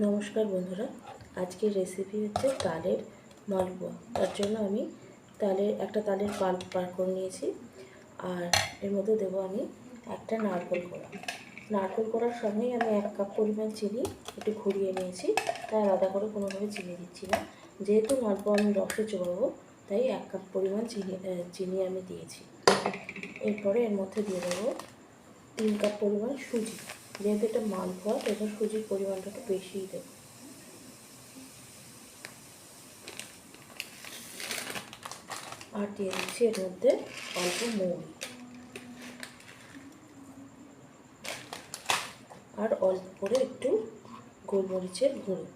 নমস্কার বন্ধুরা, আজকের রেসিপি হচ্ছে তালের মালপোয়া। তার জন্য আমি তালের পাল্প বার করে নিয়েছি। আর এর মধ্যে দেবো আমি একটা নারকেল কোড়া। নারকেল কোড়ার সঙ্গেই আমি 1 কাপ পরিমাণ চিনি একটু ঘুরিয়ে নিয়েছি, তাই আলাদা করে কোনোভাবে চিনি দিচ্ছি না। যেহেতু মালপোয়া আমি রসে চড়াবো, তাই 1 কাপ পরিমাণ চিনি আমি দিয়েছি। এরপরে এর মধ্যে দিয়ে দেবো 3 কাপ পরিমাণ সুজি। যেহেতু এটা মালপোয়া, এবার সুজির পরিমাণটা একটু বেশিই দেবো। আর দিয়ে দিচ্ছি এর মধ্যে অল্প মৌরি আর অল্প করে একটু গোলমরিচের গুঁড়ো।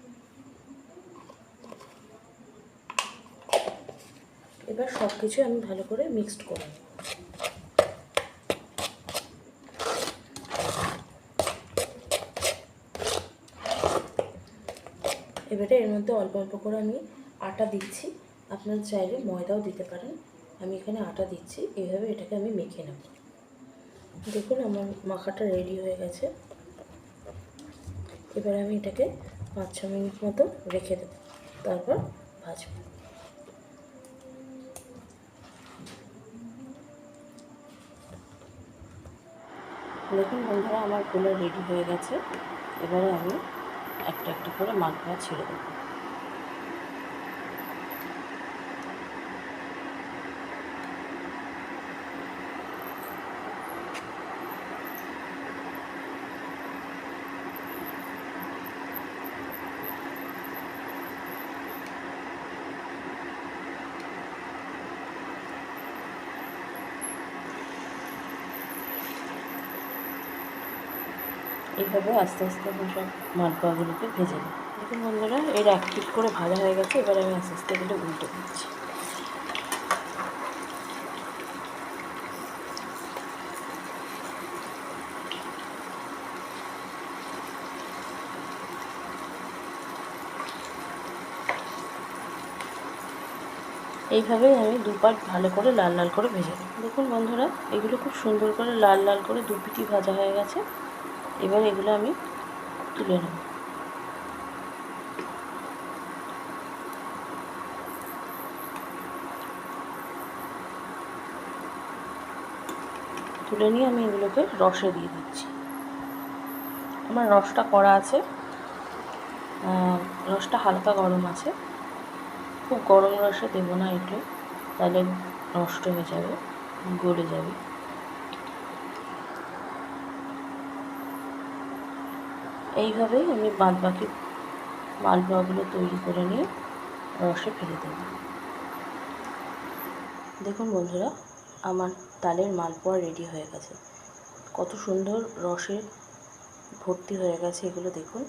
এবার সব কিছু আমি ভালো করে মিক্সড করে নেব। এবারে এর মধ্যে অল্প অল্প করে আমি আটা দিচ্ছি। আপনারা চাইলে ময়দাও দিতে পারেন, আমি এখানে আটা দিচ্ছি। এইভাবে এটাকে আমি মেখে নেব। দেখুন আমার মাখাটা রেডি হয়ে গেছে। এবার আমি এটাকে 5-6 মিনিট মতো রেখে দেব, তারপর ভাজবো। দেখুন বন্ধুরা, আমার গোলা রেডি হয়ে গেছে। এবারে আমি একটা একটা করে মালপোয়া ছেড়ে দেবো। এইভাবে আস্তে আস্তে আমি সব মালপোয়াগুলোকে ভেজে নেব। দেখুন বন্ধুরা, এর এক পিঠ করে ভাজা হয়ে গেছে। এবার আমি আস্তে আস্তে এগুলো উল্টে দিচ্ছি। এইভাবেই আমি দুপাট ভালো করে লাল লাল করে ভেজে নেব। দেখুন বন্ধুরা, এগুলো খুব সুন্দর করে লাল লাল করে দু পিঠই ভাজা হয়ে গেছে। এবার এগুলো আমি তুলে নেব। তুলে নিয়ে আমি এগুলোকে রসে দিয়ে দিচ্ছি। আমার রসটা করা আছে, রসটা হালকা গরম আছে। খুব গরম রসে দেবো না এগুলো, তাহলে নষ্ট হয়ে যাবে, গলে যাবে। এইভাবেই আমি বাদবাকি মালপোয়াগুলো তৈরি করে নিয়ে রসে ফেলে দেব। দেখুন বন্ধুরা, আমার তালের মালপোয়া রেডি হয়ে গেছে। কত সুন্দর রসে ভর্তি হয়ে গেছে এগুলো দেখুন।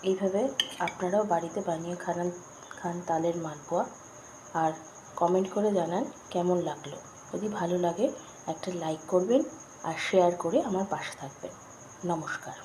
এইভাবে আপনারাও বাড়িতে বানিয়ে খান তালের মালপোয়া। আর কমেন্ট করে জানান কেমন লাগলো। যদি ভালো লাগে একটা লাইক করবেন আর শেয়ার করে আমার পাশে থাকবেন। নমস্কার।